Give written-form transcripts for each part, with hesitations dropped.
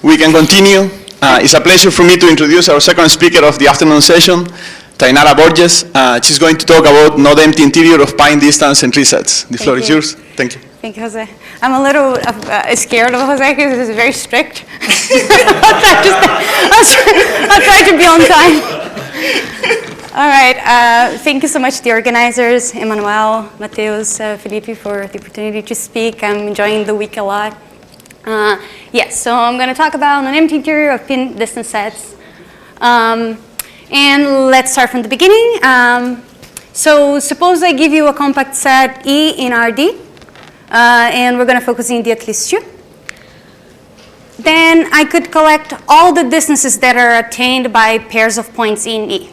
We can continue. It's a pleasure for me to introduce our second speaker of the afternoon session, Tainara Borges. She's going to talk about node-empty interior of pine distance and resets. The floor is yours. Thank you. Thank you, Jose. I'm a little scared of Jose because he's very strict. I'll try to be on time. All right. Thank you so much to the organizers, Emmanuel, Mateus, Felipe, for the opportunity to speak. I'm enjoying the week a lot. Yes, so I'm going to talk about an empty interior of pin distance sets. And let's start from the beginning. So suppose I give you a compact set E in RD, and we're going to focus in D at least 2. Then I could collect all the distances that are attained by pairs of points in E.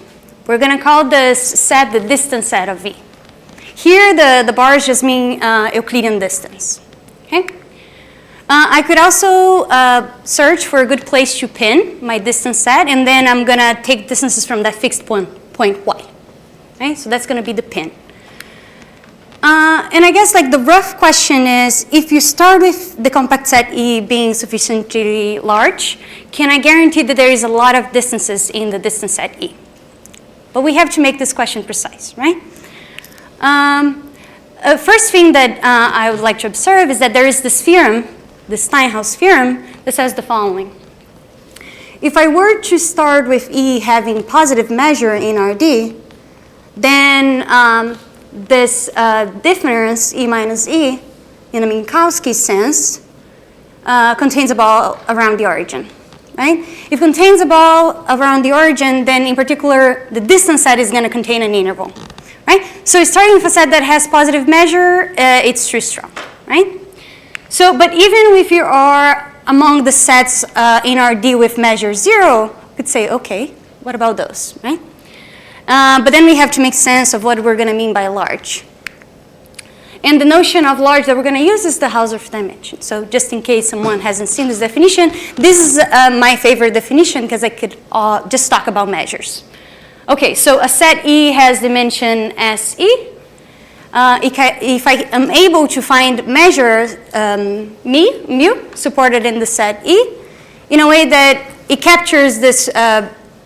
We're going to call this set the distance set of V. Here, the bars just mean Euclidean distance. Okay? I could also search for a good place to pin my distance set, and then I'm going to take distances from that fixed point y. Okay? So that's going to be the pin. And I guess like the rough question is, if you start with the compact set E being sufficiently large, can I guarantee that there is a lot of distances in the distance set E? But we have to make this question precise, right? First thing that I would like to observe is that there is this theorem, the Steinhaus theorem, that says the following. If I were to start with E having positive measure in RD, then this difference, E minus E, in a Minkowski sense, contains a ball around the origin, right? If it contains a ball around the origin, then in particular, the distance set is going to contain an interval, right? So starting with a set that has positive measure, it's too strong, right? So, but even if you are among the sets in RD with measure 0, you could say, okay, what about those, right? But then we have to make sense of what we're going to mean by large. And the notion of large that we're going to use is the Hausdorff dimension. So just in case someone hasn't seen this definition, this is my favorite definition because I could just talk about measures. Okay, so a set E has dimension SE. If I am able to find measure mu, supported in the set E, in a way that it captures this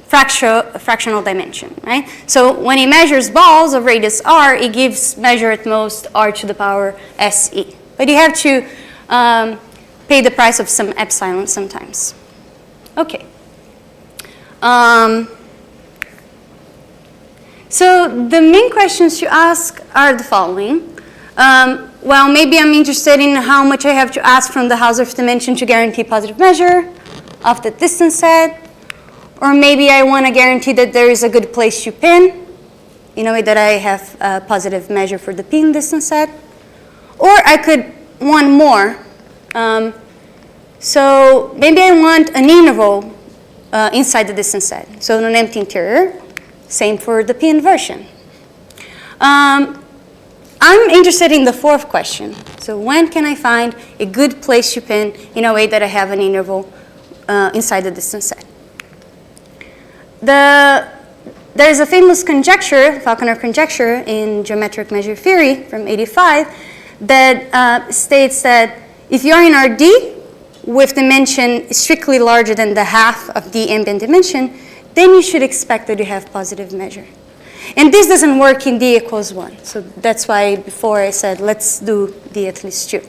fractional dimension, right? So when it measures balls of radius r, it gives measure at most r to the power se. But you have to pay the price of some epsilon sometimes. Okay. So the main questions to ask are the following. Well, maybe I'm interested in how much I have to ask from the Hausdorff dimension to guarantee positive measure of the distance set. Or maybe I want to guarantee that there is a good place to pin, in a way that I have a positive measure for the pin distance set. Or I could want more. So maybe I want an interval inside the distance set. So an empty interior. Same for the P inversion. I'm interested in the fourth question. So when can I find a good place to pin in a way that I have an interval inside the distance set? There is a famous conjecture, Falconer conjecture, in geometric measure theory from '85 that states that if you're in RD with dimension strictly larger than the half of the ambient dimension, then you should expect that you have positive measure. And this doesn't work in D equals 1. So that's why before I said, let's do D at least 2.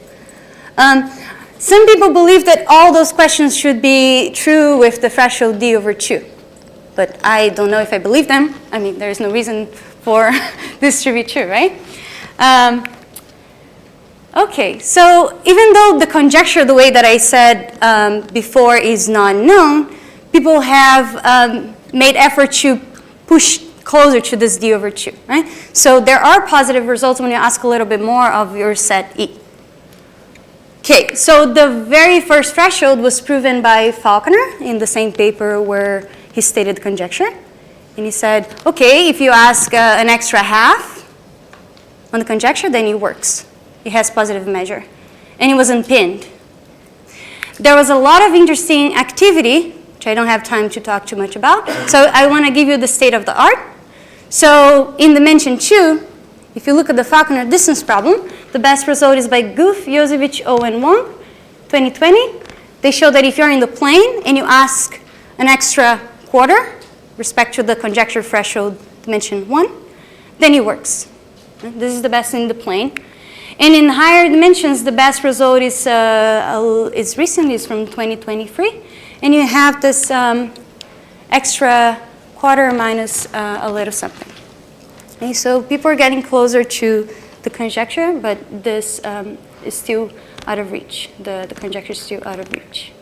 Some people believe that all those questions should be true with the threshold D over 2. But I don't know if I believe them. I mean, there is no reason for this to be true, right? Okay, so even though the conjecture, the way that I said before, is not known, people have made effort to push closer to this D over 2, right? So there are positive results when you ask a little bit more of your set E. Okay, so the very first threshold was proven by Falconer in the same paper where he stated the conjecture. And he said, okay, if you ask an extra half on the conjecture, then it works. It has positive measure. And it was unpinned. There was a lot of interesting activity, which I don't have time to talk too much about. So I want to give you the state of the art. So in dimension 2, if you look at the Falconer distance problem, the best result is by Goof, Josevich, O, and Wong, 2020. they show that if you're in the plane and you ask an extra quarter, respect to the conjecture threshold dimension 1, then it works. This is the best in the plane. And in higher dimensions, the best result is recent, is from 2023. And you have this extra quarter minus a little something. Okay, so people are getting closer to the conjecture, but this is still out of reach. The conjecture is still out of reach.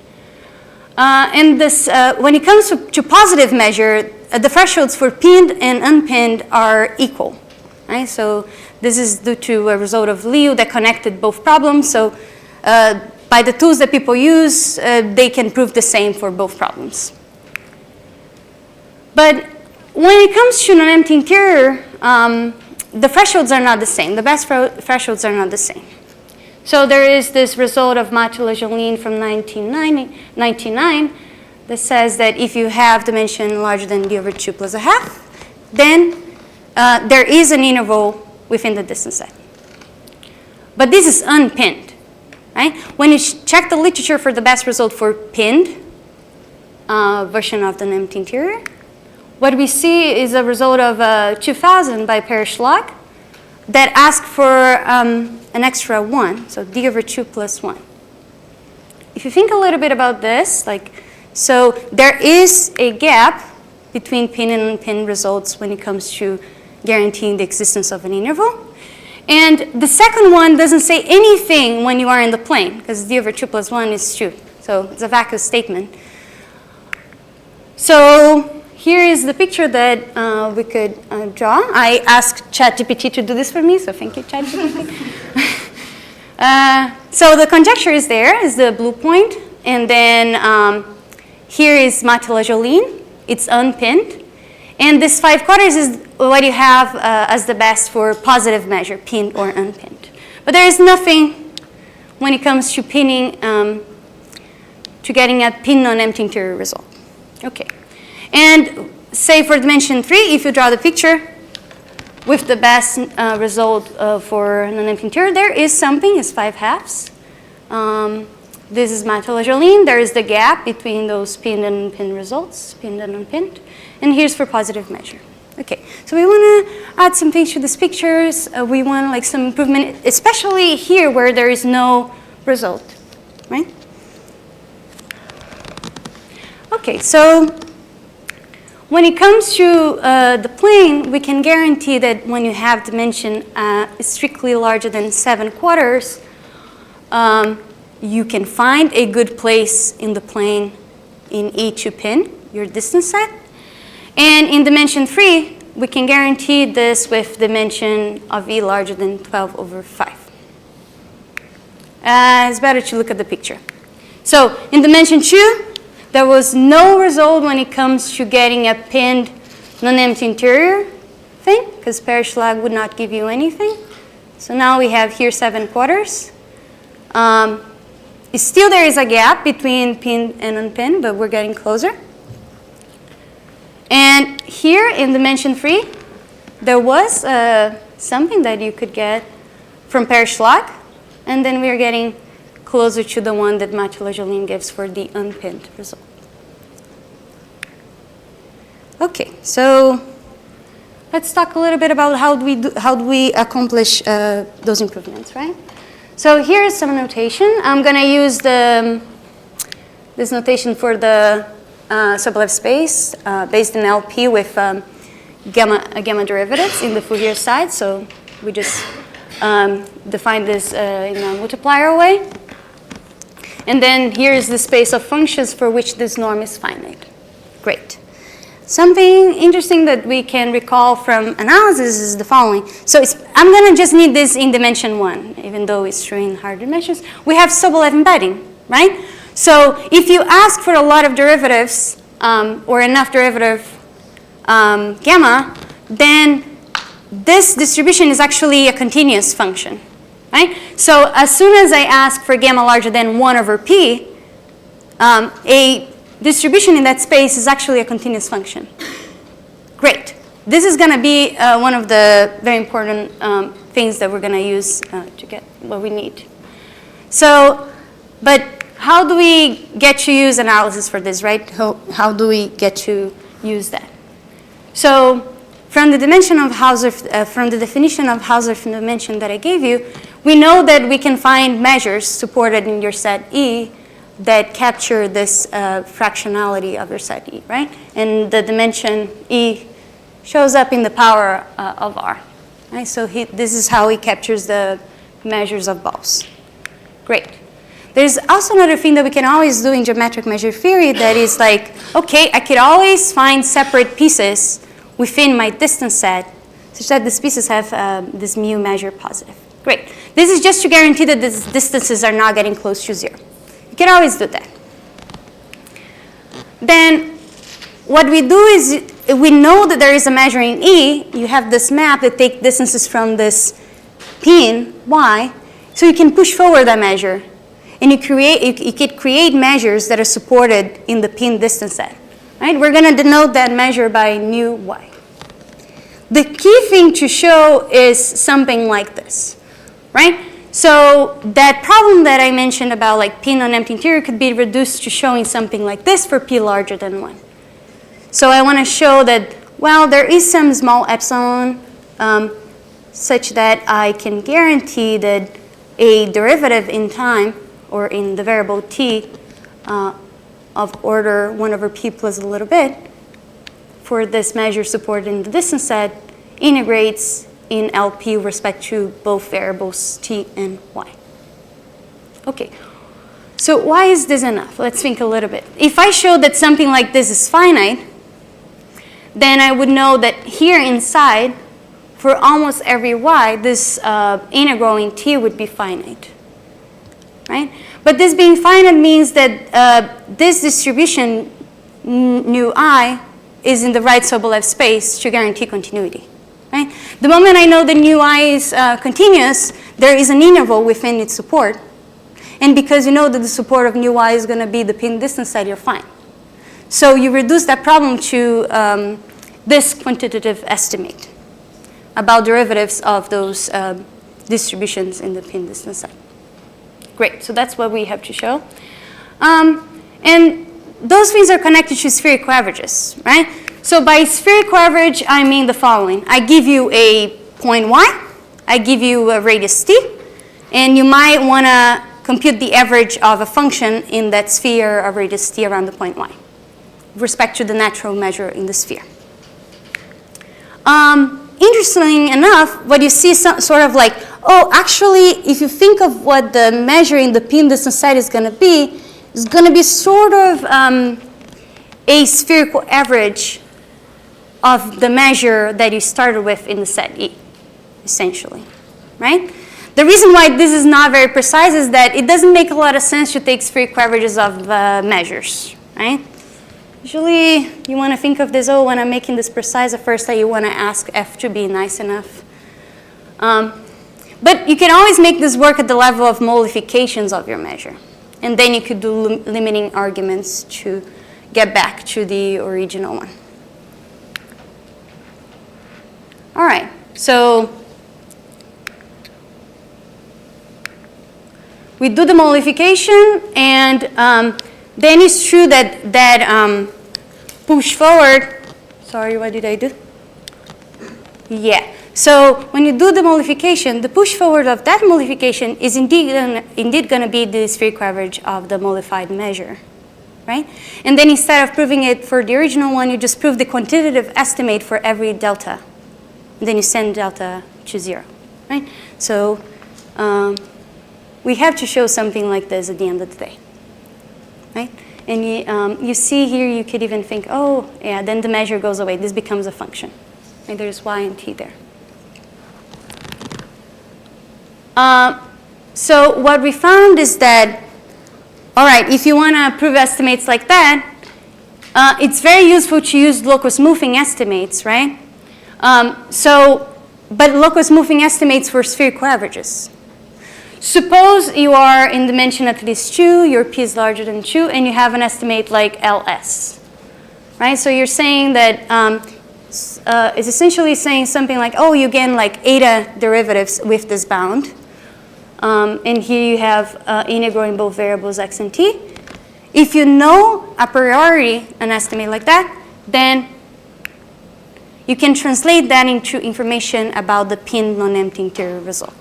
And this, when it comes to positive measure, the thresholds for pinned and unpinned are equal. Right? So this is due to a result of Liu that connected both problems. So by the tools that people use, they can prove the same for both problems. But when it comes to non-empty interior, the thresholds are not the same. The best thresholds are not the same. So there is this result of Mathieu-Lejeune from 1999 that says that if you have dimension larger than d over 2 plus a half, then there is an interval within the distance set. But this is unpinned. Right? When you check the literature for the best result for pinned version of the non-empty interior, what we see is a result of 2000 by Parrish-Log that asks for an extra 1, so d over 2 plus 1. If you think a little bit about this, so there is a gap between pinned and unpinned results when it comes to guaranteeing the existence of an interval. And the second one doesn't say anything when you are in the plane, because d over 2 plus 1 is 2. So it's a vacuous statement. So here is the picture that we could draw. I asked ChatGPT to do this for me, so thank you, ChatGPT. So the conjecture is there, is the blue point. And then here is Mathieu-Lejeune. It's unpinned. And this 5 quarters is what you have as the best for positive measure, pinned or unpinned. But there is nothing when it comes to pinning, to getting a pinned non-empty interior result. Okay. And say for dimension 3, if you draw the picture with the best result for non-empty interior, there is something, it's 5 halves. This is Mathieu-Lejeune. There is the gap between those pinned and unpinned results, pinned and unpinned. And here's for positive measure. Okay, so we want to add some things to these pictures. We want some improvement, especially here where there is no result, right? Okay, so when it comes to the plane, we can guarantee that when you have dimension strictly larger than 7 quarters, you can find a good place in the plane in E to pin, your distance set. And in dimension 3, we can guarantee this with dimension of E larger than 12 over 5. It's better to look at the picture. So in dimension 2, there was no result when it comes to getting a pinned non-empty interior thing, because Parrish-Log would not give you anything. So now we have here 7 quarters. Still there is a gap between pinned and unpinned, but we're getting closer. And here in dimension 3, there was something that you could get from Parrish-Log, and then we're getting closer to the one that Mathieu-Lejeune gives for the unpinned result. Okay, so let's talk a little bit about how do we accomplish those improvements, right? So here's some notation. I'm going to use this notation for the Sobolev space based in LP with gamma derivatives in the Fourier side. So we just define this in a multiplier way. And then here is the space of functions for which this norm is finite. Great. Something interesting that we can recall from analysis is the following. So I'm going to just need this in dimension 1, even though it's true in higher dimensions. We have Sobolev embedding, right? So if you ask for a lot of derivatives or enough derivative gamma, then this distribution is actually a continuous function, right? So as soon as I ask for gamma larger than 1 over p, a distribution in that space is actually a continuous function. Great. This is going to be one of the very important things that we're going to use to get what we need. So, but how do we get to use analysis for this, right? How do we get to use that? So from the dimension of Hauser, from the definition of Hauser dimension that I gave you, we know that we can find measures supported in your set E that capture this fractionality of your set E, right? And the dimension E shows up in the power of R, right? So this is how he captures the measures of balls. Great. There's also another thing that we can always do in geometric measure theory that is like, okay, I could always find separate pieces within my distance set such that these pieces have this mu measure positive. Great. This is just to guarantee that these distances are not getting close to 0. You can always do that. Then what we do is we know that there is a measure in E. You have this map that takes distances from this pin, Y, so you can push forward that measure. And you could create measures that are supported in the pin distance set. Right? We're going to denote that measure by nu y. The key thing to show is something like this, right? So that problem that I mentioned about like p non-empty interior could be reduced to showing something like this for p larger than 1. So I want to show that, well, there is some small epsilon such that I can guarantee that a derivative in time or in the variable t of order 1 over p plus a little bit for this measure supported in the distance set integrates in LP with respect to both variables t and y. Okay, so why is this enough? Let's think a little bit. If I show that something like this is finite, then I would know that here inside, for almost every y, this integral in t would be finite. Right? But this being finite means that this distribution, nu I, is in the right Sobolev space to guarantee continuity. Right? The moment I know that nu I is continuous, there is an interval within its support. And because you know that the support of nu I is going to be the pin distance set, you're fine. So you reduce that problem to this quantitative estimate about derivatives of those distributions in the pin distance set. Great, so that's what we have to show. And those things are connected to spherical averages, right? So by spherical average, I mean the following. I give you a point y, I give you a radius t, and you might want to compute the average of a function in that sphere of radius t around the point y with respect to the natural measure in the sphere. Interestingly enough, what you see is sort of like, oh, actually, if you think of what the measure in the pin distance set is going to be, it's going to be sort of a spherical average of the measure that you started with in the set E, essentially, right? The reason why this is not very precise is that it doesn't make a lot of sense to take spherical averages of measures, right? Usually, you want to think of this, oh, when I'm making this precise, at first you want to ask F to be nice enough. But you can always make this work at the level of modifications of your measure. And then you could do limiting arguments to get back to the original one. All right, so we do the modification, and then it's true that push forward, sorry, what did I do? Yeah, so when you do the modification, the push forward of that modification is indeed going to be the spherical average of the modified measure, right? And then instead of proving it for the original one, you just prove the quantitative estimate for every delta. And then you send delta to 0, right? So we have to show something like this at the end of the day, right? And you see here, you could even think, oh, yeah, then the measure goes away. This becomes a function. Right? There's y and t there. So what we found is that, all right, if you want to prove estimates like that, it's very useful to use local smoothing estimates, right? But local smoothing estimates for spherical averages. Suppose you are in dimension at least 2, your p is larger than 2, and you have an estimate like LS, right? So you're saying that it's essentially saying something like, oh, you get like eta derivatives with this bound. And here you have integral in both variables x and t. If you know a priori an estimate like that, then you can translate that into information about the pinned non-empty interior result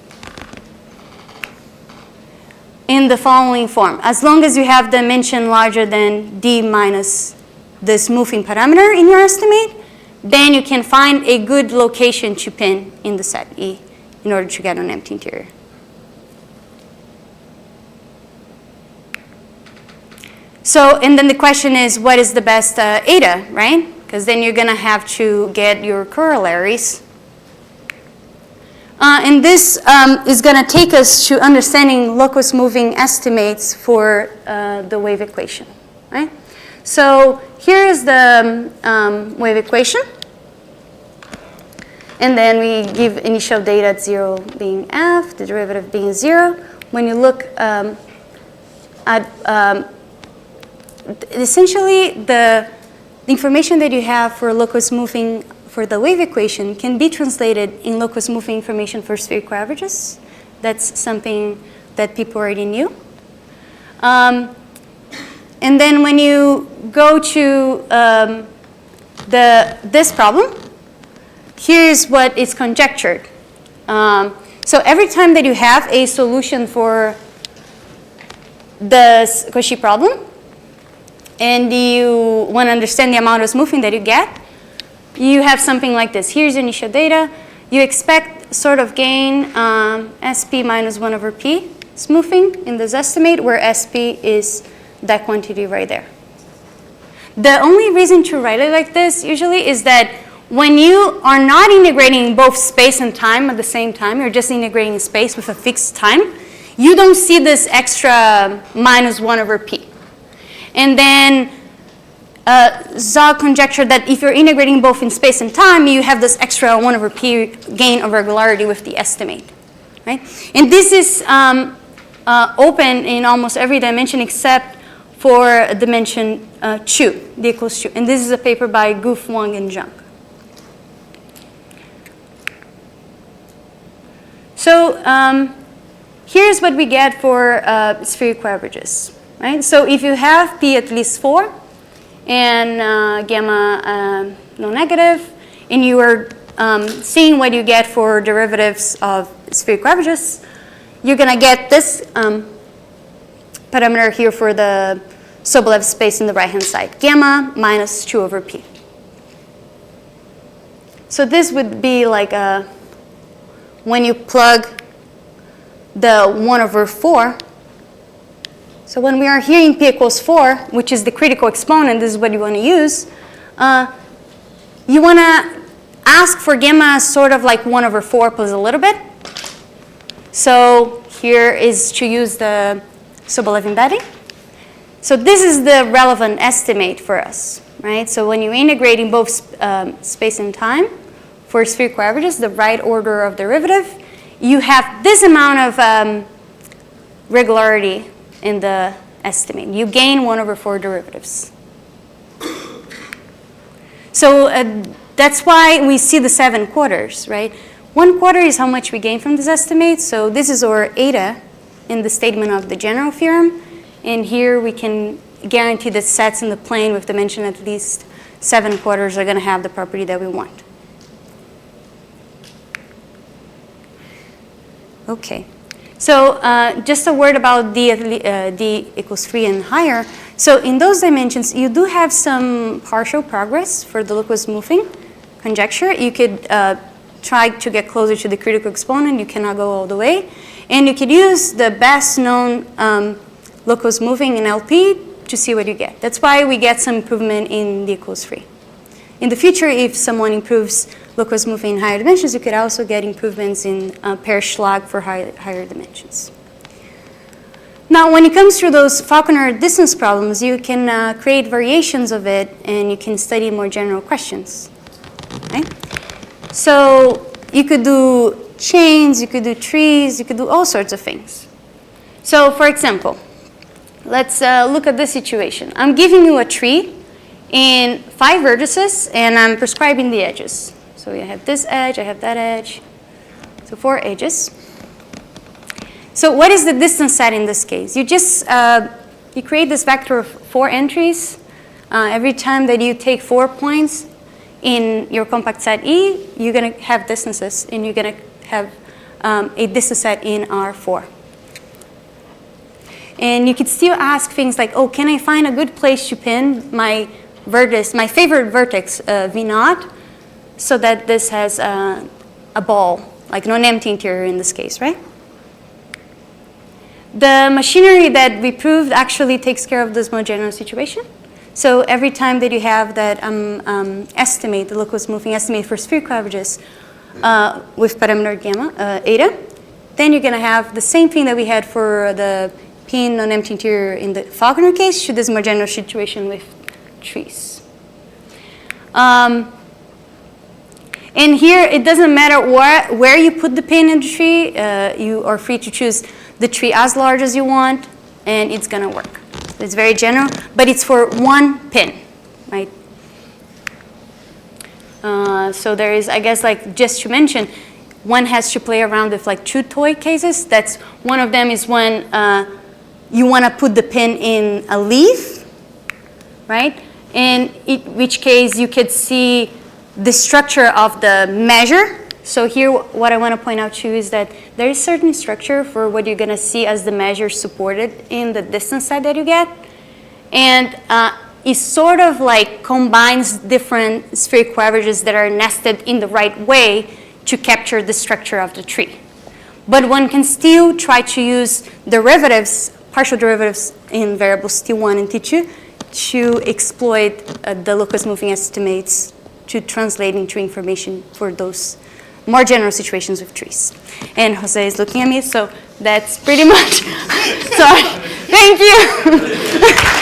in the following form. As long as you have dimension larger than d minus the smoothing parameter in your estimate, then you can find a good location to pin in the set E in order to get an empty interior. So, and then the question is, what is the best eta, right? Because then you're going to have to get your corollaries. And this is going to take us to understanding locus moving estimates for the wave equation, right? So here is the wave equation. And then we give initial data at 0 being f, the derivative being 0. When you look at essentially the information that you have for locus moving for the wave equation can be translated in locus moving information for spherical averages. That's something that people already knew. And then when you go to this problem, here's what is conjectured. So every time that you have a solution for the Cauchy problem, and you want to understand the amount of smoothing that you get, you have something like this. Here's your initial data. You expect sort of gain SP minus 1 over P smoothing in this estimate, where SP is that quantity right there. The only reason to write it like this usually is that when you are not integrating both space and time at the same time, you're just integrating space with a fixed time, you don't see this extra minus 1 over P. And then Zog conjectured that if you're integrating both in space and time, you have this extra 1 over P gain of regularity with the estimate, right? And this is open in almost every dimension except for dimension 2, d equals 2. And this is a paper by Goof, Wang, and Zhang. So here's what we get for spherical averages. Right? So if you have P at least 4 and gamma non-negative, and you are seeing what you get for derivatives of spherical averages, you're going to get this parameter here for the Sobolev space in the right-hand side, gamma minus 2 over P. So this would be like when you plug the 1 over 4. So when we are here in P equals 4, which is the critical exponent, this is what you want to use, you want to ask for gamma as sort of like 1 over 4 plus a little bit. So here is to use the Sobolev embedding. So this is the relevant estimate for us, right? So when you integrate in both space and time for spherical averages, the right order of derivative, you have this amount of regularity in the estimate. You gain 1 over 4 derivatives. So that's why we see the 7 quarters, right? 1 quarter is how much we gain from this estimate. So this is our eta in the statement of the general theorem. And here we can guarantee that sets in the plane with dimension at least 7 quarters are going to have the property that we want. Okay. So just a word about d equals 3 and higher. So in those dimensions, you do have some partial progress for the locus moving conjecture. You could try to get closer to the critical exponent. You cannot go all the way. And you could use the best known locus moving in LP to see what you get. That's why we get some improvement in d equals 3. In the future, if someone improves locus moving in higher dimensions, you could also get improvements in Pear-Schlag for higher dimensions. Now, when it comes to those Falconer distance problems, you can create variations of it, and you can study more general questions. Okay? So you could do chains, you could do trees, you could do all sorts of things. So for example, let's look at this situation. I'm giving you a tree in 5 vertices, and I'm prescribing the edges. So I have this edge, I have that edge. So 4 edges. So what is the distance set in this case? You just, you create this vector of 4 entries. Every time that you take 4 points in your compact set E, you're going to have distances, and you're going to have a distance set in R4. And you could still ask things like, oh, can I find a good place to pin my vertex, my favorite vertex, V0, so that this has a ball, like non-empty interior in this case, right? The machinery that we proved actually takes care of this homogeneous situation. So every time that you have that estimate, the locus moving estimate for spherical averages with parameter gamma, eta, then you're going to have the same thing that we had for the pin non-empty interior in the Falconer case to this homogeneous situation with trees. And here, it doesn't matter where you put the pin in the tree. You are free to choose the tree as large as you want, and it's going to work. It's very general, but it's for one pin, right? So there is, I guess, like just to mention, one has to play around with like 2 toy cases. That's one of them is when you want to put the pin in a leaf, right? In which case you could see the structure of the measure. So here, what I want to point out to you is that there is certain structure for what you're going to see as the measure supported in the distance set that you get. And it sort of like combines different spherical averages that are nested in the right way to capture the structure of the tree. But one can still try to use derivatives, partial derivatives in variables T1 and T2 to exploit the locus moving estimates to translate into information for those more general situations with trees. And Jose is looking at me, so that's pretty much, sorry, thank you.